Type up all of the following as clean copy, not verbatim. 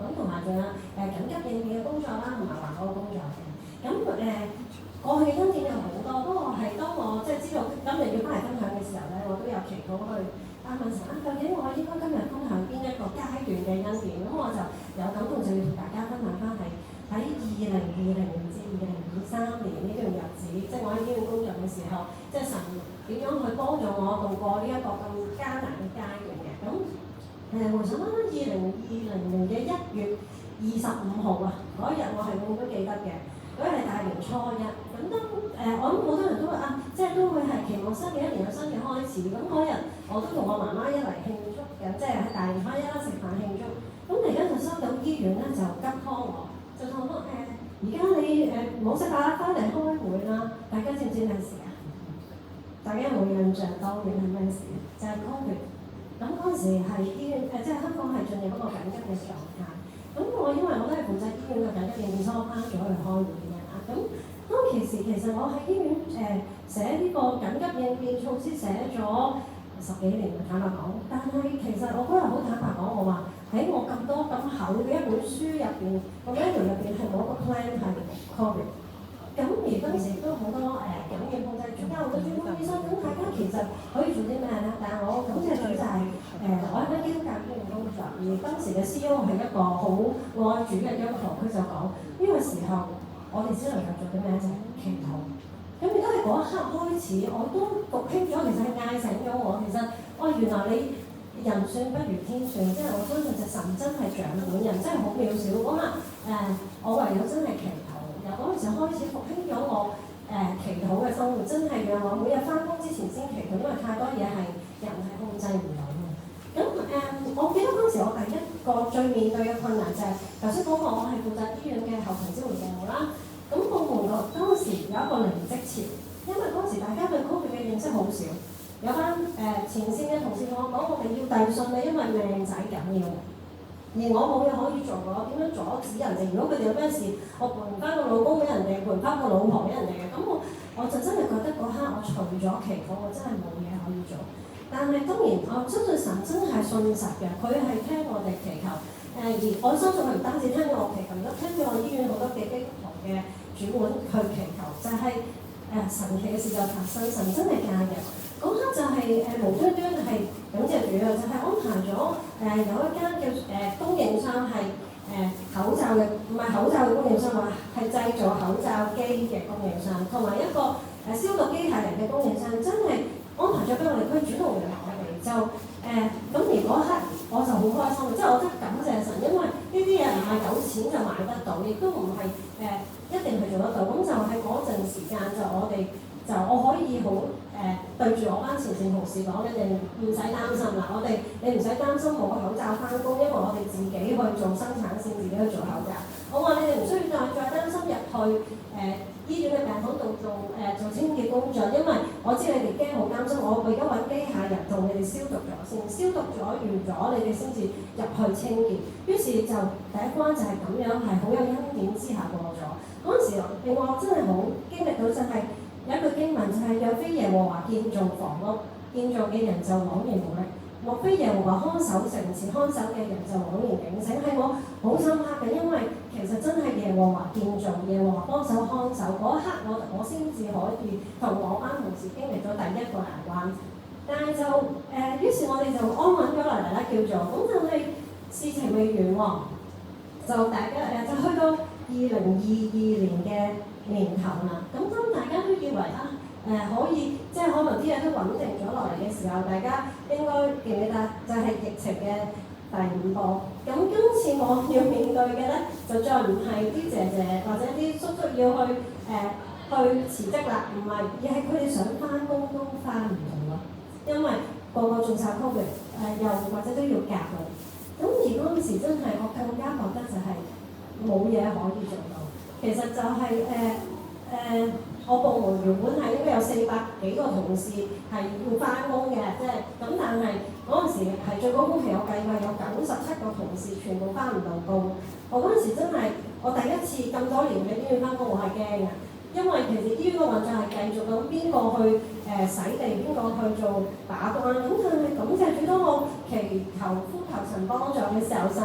咁同埋仲有緊急應變嘅工作啦，同埋環保嘅工作嘅。咁過去嘅恩典有好多，不過係當我即係知道今日要翻嚟分享嘅時候咧，我都有祈禱去問神啊，究竟我應該今日分享邊一個階段嘅恩典？咁我就有感動，就要同大家分享翻喺2020至2023年呢段日子，即係我喺醫院工作嘅時候，即係神點樣去幫助我度過呢一個咁艱難嘅階段嘅。咁回想翻2020年嘅1月25號啊，嗰一日我係永遠都記得嘅。嗰日係大年初一，咁當我諗好多人都會啊，即係都會係期望新嘅一年有新嘅開始。咁嗰日我都同我媽媽一齊慶祝嘅，即係喺大年初一啦食飯慶祝。咁突然間就收到醫院咧就急 call 我，就同我而家你冇食飯啦，翻嚟開會啦。大家知唔知咩事啊？大家有冇印象當年係咩事？就係 COVID。咁嗰陣時係醫院即係香港係進入一個緊急嘅狀態。咁我因為我都係負責醫院嘅緊急應變，所以我翻咗去開會嘅啦。咁當其實我喺醫院寫呢個緊急應變措施寫咗10幾年嘅，坦白講。但係其實我嗰日好坦白講，我話喺我咁多咁厚嘅一本書入邊，個 manual 入邊係冇一個 plan 係 COVID。咁而當時亦都好多感染控制，仲有好多專科醫生。咁大家其實可以做啲咩咧？但係我感謝主就係我喺間基督教醫院工作，而當時嘅 CEO 係一個好愛主嘅基督徒，佢就講呢個時候我哋只能夠做啲咩啫？祈禱。咁亦都係嗰一刻開始，我都復興咗，其實係嗌醒咗我。其實原來你人算不如天算，即係我相信就神真係掌管人，真係好渺小。咁我唯有真係祈禱。由嗰陣時開始復興咗我祈禱嘅生活，真係讓我每日翻工之前先祈禱，因為太多嘢係人係控制唔到嘅。咁我記得嗰陣時我第一個最面對嘅困難就係頭先講過，我係負責醫院嘅後勤支援部門啦。咁部門個當時有一個離職潮，因為嗰陣時大家對 COVID 嘅認識好少，有班前線嘅同事同我講，我哋要遞信你，因為命仔緊要。而我冇嘢可以做，我點樣阻止人哋？如果佢哋有咩事，我賠唔翻個老公俾人哋，賠唔翻個老婆俾人哋嘅。咁我就真係覺得嗰刻我除咗祈禱，我真係冇嘢可以做。但係當然，我相信神真係信實嘅，佢係聽我哋祈求。而我相信佢唔單止聽咗我祈求，亦都聽咗我醫院好多嘅基督徒嘅主管去祈求，就係神奇嘅事就發生，神真係介入。嗰刻就係無端端係感謝主啊！就係安排咗有一間叫供應商係口罩嘅，唔係口罩嘅供應商，話係製造口罩機嘅供應商，同埋一個消毒機械人嘅供應商，真係安排咗俾我哋，佢主動聯絡我哋就咁。而嗰刻我就好開心，即係我真係感謝神，因為呢啲嘢唔係有錢就買得到，亦都唔係一定係做得到。咁就喺嗰陣時間我可以好對住我班前線同事講，你哋唔使擔心啦，你唔使擔心冇口罩翻工，因為我哋自己去做生產線，自己去做口罩。我話你哋唔需要再擔心入去醫院嘅病房度做清潔工作，因為我知你哋驚好擔心，我而家揾機械人同你哋消毒咗先，消毒咗完咗，你哋先至入去清潔。於是就第一關就係咁樣，係好有恩典之下過咗。嗰陣時令我真係好經歷到就係、有一句經文就係若非耶和華建造房屋，建造嘅人就枉然無力；莫非耶和華看守城池，看守嘅人就枉然警醒。係我好深刻嘅，因為其實真係耶和華建造，耶和華幫手看守嗰一刻我先至可以同我班同事經歷咗第一個難關。但係於是我哋就安穩咗落嚟啦，叫做咁。但係事情未完喎，就大家就去到2022年嘅年頭啦。咁當大家都以為可以，即係可能啲嘢都穩定咗落嚟嘅時候，大家應該記唔記得就係疫情嘅第5波。咁今次我要面對嘅咧，就再唔係啲姐姐或者啲叔叔要去辭職啦，唔係，而係佢哋想翻工都翻唔到咯，因為個個中晒 COVID，又或者都要隔離。咁而嗰陣時真係我更加覺得就係冇嘢可以做到。其實就係我部門原本係應該有400幾個同事係要翻工嘅，即係咁。但係嗰陣時係最高峰期，我計過有97個同事全部翻唔到工。我嗰陣時真係我第一次咁多年嘅醫院翻工，我係驚嘅，因為其實醫院個運作係繼續咁，邊個去洗地，邊個去做把關。咁但係感謝主，當我祈求呼求神幫助嘅時候，神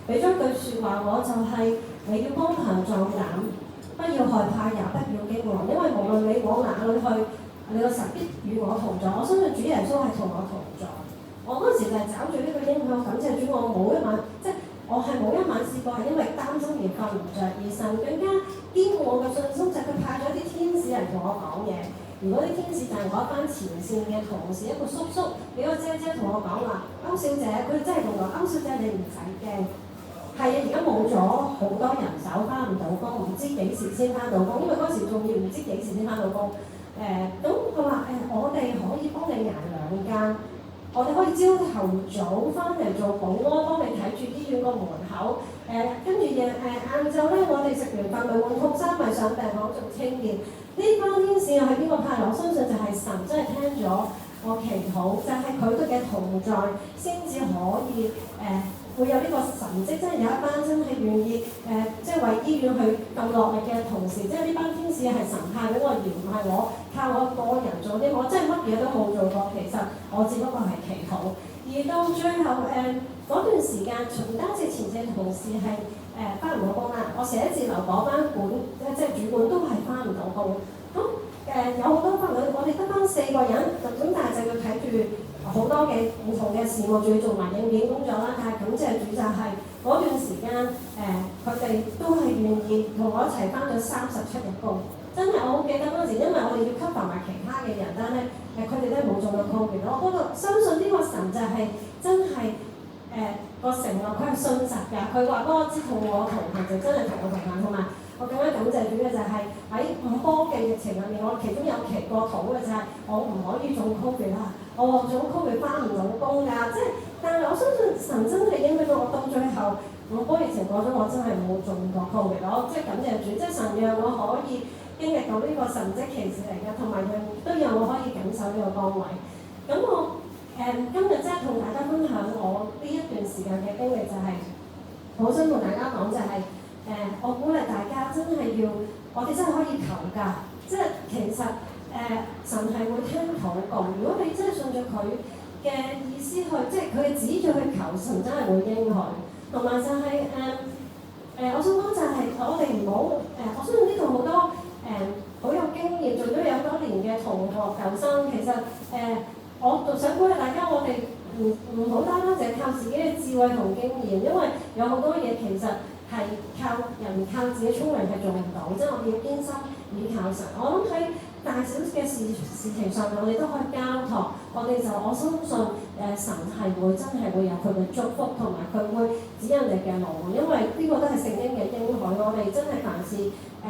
俾咗句説話我，就係你要剛強壯膽，不要害怕，也不要驚惶，因為無論你往哪裏去，你個神必與我同在。我相信主耶穌係同我同在。我嗰時就係找住呢個應許，感謝主，我冇一晚即係我係冇一晚試過係因為擔心而瞓唔着，而神更加堅固我嘅信心，就係佢派咗啲天使嚟同我講嘢。如果啲天使就係我一班前線嘅同事，一個叔叔，幾個姐姐同我講話，歐小姐，佢真係同我歐小姐，你唔使驚。係啊，而家冇咗好多人手，翻唔到工，唔知幾時先翻到工，因為嗰時仲要唔知幾時先翻到工。咁佢話我哋可以幫你捱2間，我哋可以朝頭早翻嚟做保安，幫你睇住醫院個門口。跟住晏晝咧，我哋食完飯咪換套衫，咪上病房做清潔。呢班天使又係邊個派嚟？我相信就係神真係聽咗我祈禱，就係佢哋嘅同在，先至可以會有呢個神蹟，真係有一班真係願意即係為醫院去咁落力嘅同事，即係呢班天使係神派俾我，而唔係我靠我個人做啲，我真係乜嘢都冇做過。其實我只不過係祈禱，而到最後嗰段時間，唔單止前線同事係翻唔到工啦，我寫字樓嗰班管即係主管都係翻唔到工。咁有好多翻我哋得翻4個人，咁但係就要睇住好多嘅唔同嘅事務，仲要做埋應變工作啦。但係感謝主就係嗰段時間佢哋都係願意同我一齊翻咗37日工。真係我好記得嗰陣時，因為我哋要 cover 埋其他嘅人，但係佢哋都冇中到 COVID。我嗰度相信呢個神就係真係個承諾，佢係信實㗎。佢話嗰個知同我同行就真係同我同行，同埋我更加感謝主嘅就係喺5波嘅疫情入面，我其中有祈過禱嘅就係我唔可以中 COVID 啦，我中 COVID 翻唔到工㗎。即係，但係我相信神真係應許到我到最後5波疫情過咗，我真係冇中過 COVID。我即係感謝主，即係神讓我可以經歷到呢個神蹟奇事嚟嘅，同埋都讓我可以緊守呢個崗位。咁我今日即係同大家分享我呢一段時間嘅經歷，就係我想同大家講就係我鼓勵大家真係要，我哋真係可以求㗎。即係其實神係會聽禱告，如果你真係順著佢嘅意思去，即係佢嘅旨意去求，神真係會應許。同埋就係我想講就係我哋唔好我相信呢度好多好有經驗，做咗有多年嘅同學舊生，其實我就想鼓勵大家，我哋唔好單單淨係靠自己嘅智慧同經驗，因為有好多嘢其實係靠自己聰明係做唔到，即係我哋要堅心倚靠神。我諗喺大小嘅事情上面，我哋都可以交託。我相信神係會真係會有佢嘅祝福，同埋佢會指引你嘅路，因為呢個都係聖經嘅應許。我哋真係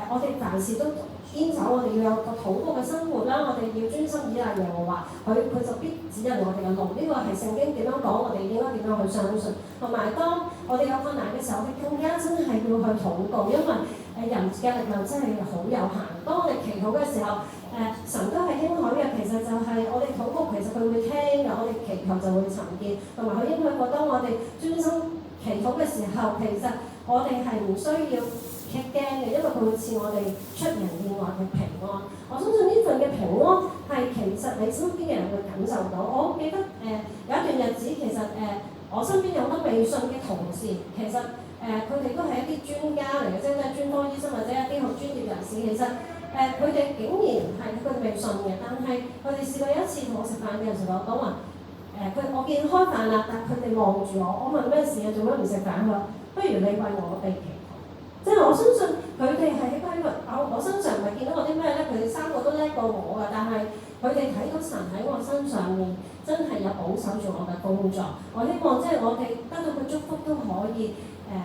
我哋凡事都堅守，我哋要有個禱告嘅生活啦，我哋要專心倚賴耶和華，佢就必指引我哋嘅路。呢個係聖經點樣講，我哋應該點樣去相信。同埋當我哋有困難嘅時候，我哋更加真係要去禱告，因為人嘅力量真係好有限。當我哋祈禱嘅時候，神都係應許嘅。其實就係我哋禱告，其實佢會聽嘅，我哋祈求就會尋見。同埋佢應許過，當我哋專心祈禱嘅時候，其實我哋係唔需要驚嘅，因為佢會賜我哋出人意外嘅平安。我相信呢份嘅平安係其實你身邊嘅人會感受到。我記得有一段日子，其實我身邊有好多未信嘅同事，其實佢哋都係一啲專家嚟嘅，即係專科醫生或者一啲好專業人士。其實佢哋竟然係佢哋未信嘅，但係佢哋試過有一次同我食飯嘅時候，我講話我見開飯啦，但佢哋望住我，我問咩事啊？做乜唔食飯？佢話不如你為我哋祈禱。即係我相信佢哋係喺規律，我身上唔係見到我啲咩咧，佢哋3個都叻過我㗎，但係佢哋睇到神喺我身上面真係有保守住我嘅工作。我希望即係我哋得到嘅祝福都可以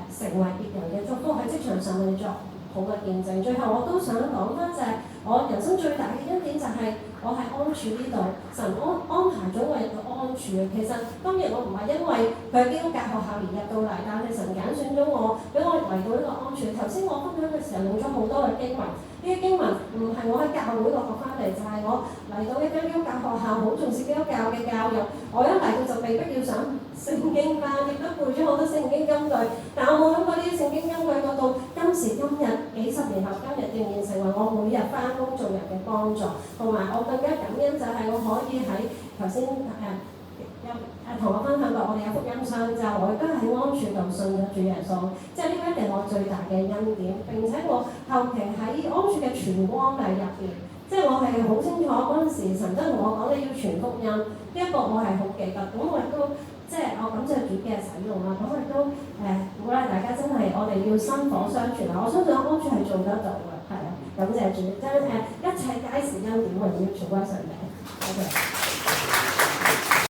成為別人嘅祝福，喺職場上面作好嘅見證。最後我都想講翻就係我人生最大嘅恩典就係我係安處呢度，神安排咗我入到安處嘅。其實當然我唔係因為佢係基督教學校而入到嚟，但係神揀選咗我，俾我嚟到呢個安處。頭先我分享嘅時候用咗好多嘅經文，呢啲經文唔係我喺教會度學翻嚟，就係我嚟到一間基督教學校，好重視基督教嘅教育。我一嚟到就被迫要上聖經班，亦都背咗好多聖經金句，但我冇諗過呢啲聖經金句到今時今日幾十年後，今日仍然成為我每日翻工做人嘅幫助。同埋我更加感恩就係我可以喺頭先同我分享過，我哋有福音箱之後，我亦都喺安處度信咗主耶穌，即係呢個一定係我最大嘅恩典。並且我後期喺安處嘅傳光禮入邊，即係我係好清楚嗰陣時神真同我講你要傳福音，呢一個我係好記得。咁我亦都即係我感謝主嘅使用啦。咁我亦都鼓勵大家真係我哋要薪火相傳啊！我相信安處係做得到嘅，係啊，感謝主，將一切皆是恩典榮耀全歸上帝。OK。